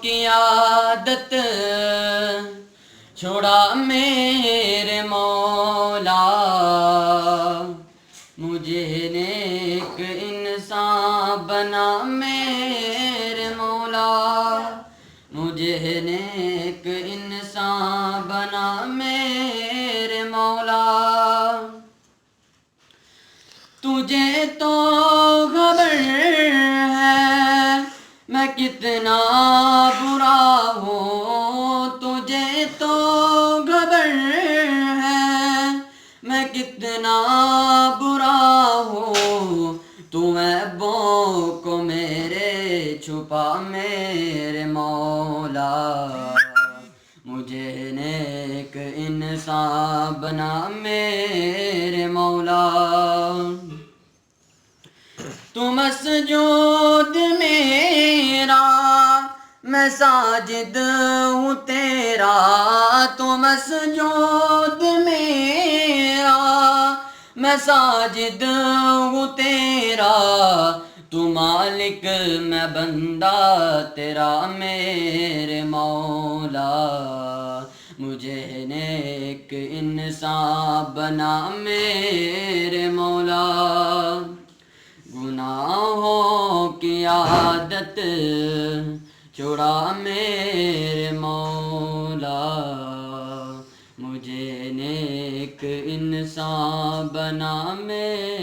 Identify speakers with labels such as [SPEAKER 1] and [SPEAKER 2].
[SPEAKER 1] کی عادت چھوڑا میرے مولا، مجھے نیک انسان بنا میرے مولا، مجھے نیک انسان بنا میرے مولا۔ تجھے تو خبر ہے میں کتنا برا ہوں، تجھے تو خبر ہے میں کتنا برا ہوں، تو عیبوں کو میرے چھپا میرے مولا، مجھے نیک انسان بنا میرے مولا۔ تو مسجود میرا میں ساجد ہوں تیرا، تو مسجود میرا میں ساجد ہوں تیرا، تو مالک میں بندہ تیرا میرے مولا، مجھے نیک انسان بنا میرے مولا۔ گناہوں کی عادت چھوڑا میرے مولا، مجھے نیک انسان بنا میرے